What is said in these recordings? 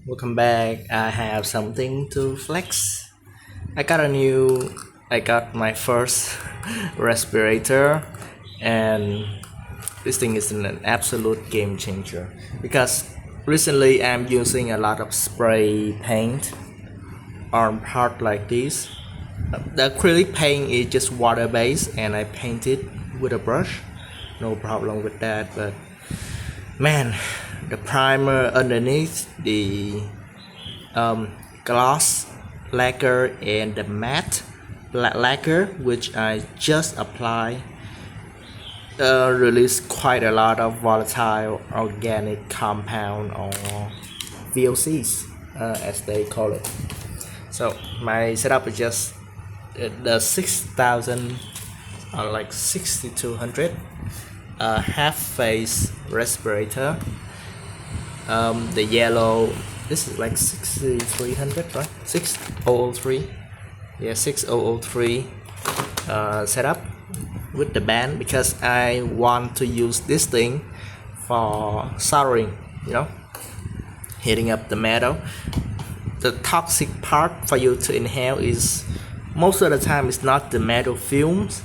Welcome back. I have something to flex. I got my first respirator, and this thing is an absolute game changer because recently I'm using a lot of spray paint on part like this. The acrylic paint is just water based, and I paint it with a brush. No problem with that, but man, the primer underneath the gloss lacquer and the matte lacquer which I just applied release quite a lot of volatile organic compound or VOCs as they call it. So my setup is just the 6000 or like 6200 half face respirator. The yellow, this is like 6300, right? 6003, yeah, 6003 setup with the band because I want to use this thing for soldering, heating up the metal. The toxic part for you to inhale is most of the time it's not the metal fumes,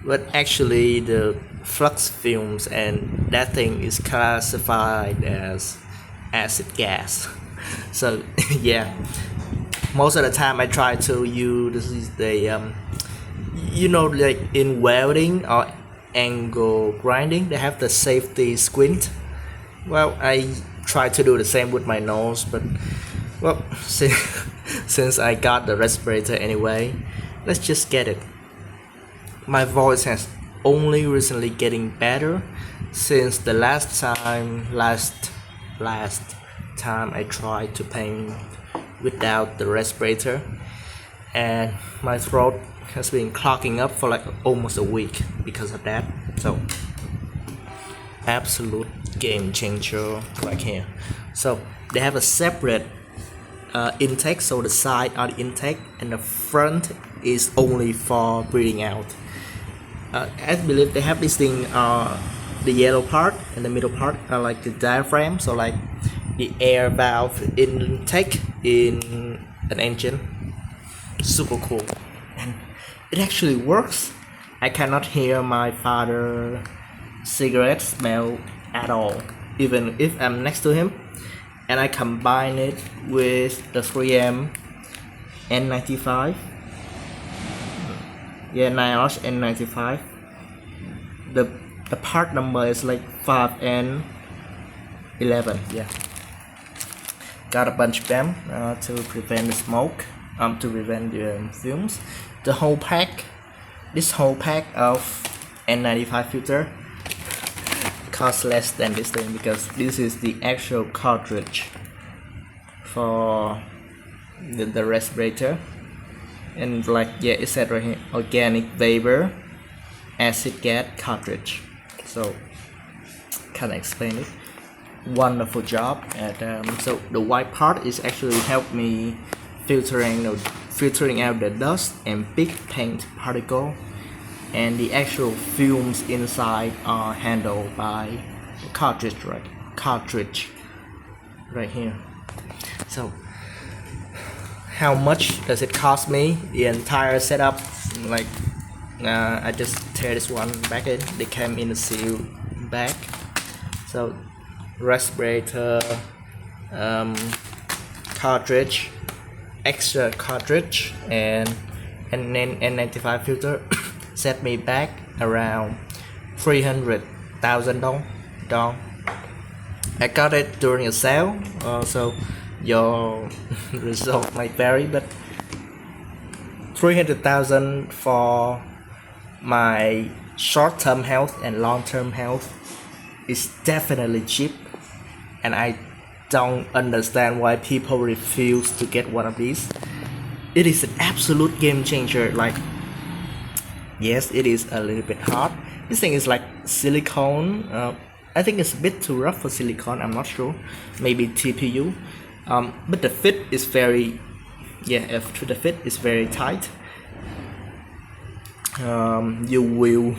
but actually the flux fumes, and that thing is classified as acid gas. So yeah, most of the time I try to use the like in welding or angle grinding they have the safety squint. Well, I try to do the same with my nose, but well, since I got the respirator anyway, let's just get it. My voice has only recently getting better since the last time I tried to paint without the respirator, and my throat has been clogging up for like almost a week because of that. So absolute game changer right here. So they have a separate intake, so the side are the intake and the front is only for breathing out. I believe they have this thing, the yellow part and the middle part are like the diaphragm, so like the air valve intake in an engine. Super cool, and it actually works. I cannot hear my father's cigarette smell at all, even if I'm next to him. And I combine it with the 3M N95. Yeah, Niosh N95. The part number is like 5N11. Yeah, got a bunch of them to prevent the smoke, to prevent the fumes. This whole pack of N95 filter costs less than this thing because this is the actual cartridge for the respirator. And like, yeah, it said right here, organic vapor acid gas cartridge. So can I explain it? Wonderful job. And so the white part is actually help me filtering out the dust and big paint particle, and the actual fumes inside are handled by the cartridge right here. So how much does it cost me? The entire setup, like I just tear this one back in. They came in a sealed bag. So respirator, cartridge, extra cartridge, and then N95 filter set me back around $300,000. I got it during a sale, so your result might vary, but 300,000 for my short-term health and long-term health is definitely cheap, and I don't understand why people refuse to get one of these. It is an absolute game changer. Like, yes, it is a little bit hard. This thing is like silicone. I think it's a bit too rough for silicone. I'm not sure. Maybe TPU. But the fit is very, the fit is very tight. You will,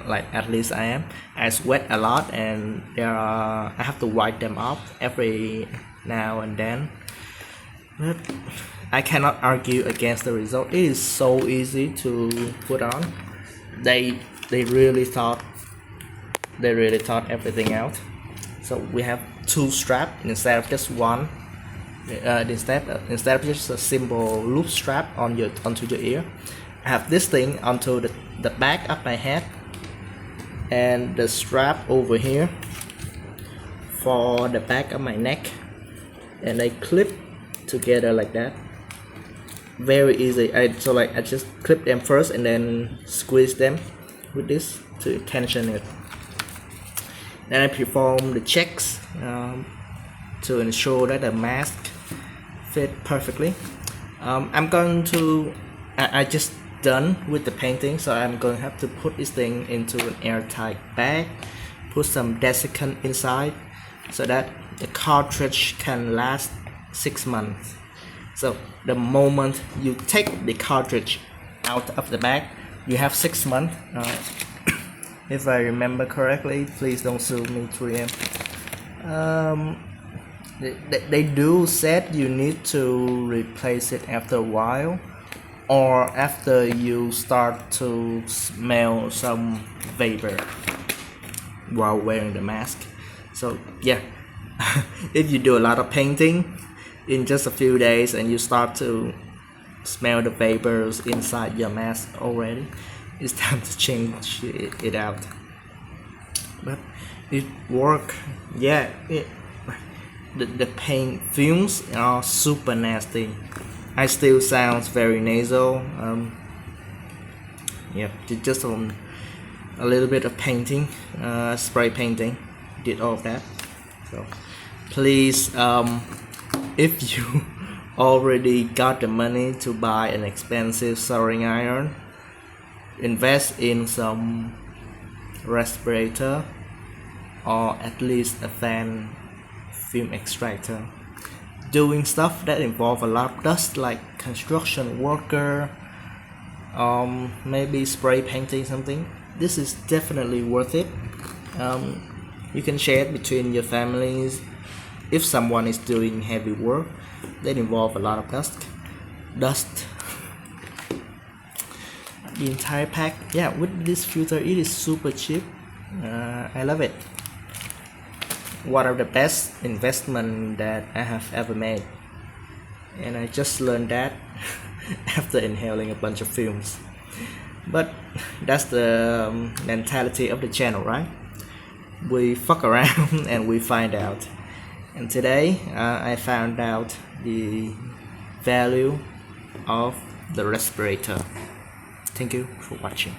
like at least I sweat a lot, and I have to wipe them off every now and then, but I cannot argue against the result. It is so easy to put on. They really thought everything out. So we have 2 straps instead of just one. Instead of just a simple loop strap onto your ear, I have this thing onto the back of my head, and the strap over here for the back of my neck, and they clip together like that. Very easy. I just clip them first and then squeeze them with this to tension it. Then I perform the checks to ensure that the mask fit perfectly. I just done with the painting, so I'm going to have to put this thing into an airtight bag, put some desiccant inside so that the cartridge can last 6 months. So the moment you take the cartridge out of the bag, you have 6 months. If I remember correctly, please don't sue me, 3M. They do said you need to replace it after a while, or after you start to smell some vapor while wearing the mask. So yeah, if you do a lot of painting in just a few days and you start to smell the vapors inside your mask already, it's time to change it out. But it worked. Yeah, the paint fumes are super nasty. I still sounds very nasal. Yeah, just a little bit of painting, spray painting, did all of that. So please, if you already got the money to buy an expensive soldering iron, invest in some respirator or at least a fan film extractor. Doing stuff that involve a lot of dust, like construction worker, maybe spray painting something, this is definitely worth it. You can share it between your families. If someone is doing heavy work that involve a lot of dust, the entire pack, yeah, with this filter, it is super cheap. I love it. One of the best investment that I have ever made, and I just learned that after inhaling a bunch of fumes. But that's the mentality of the channel, right? We fuck around and we find out. And today I found out the value of the respirator. Thank you for watching.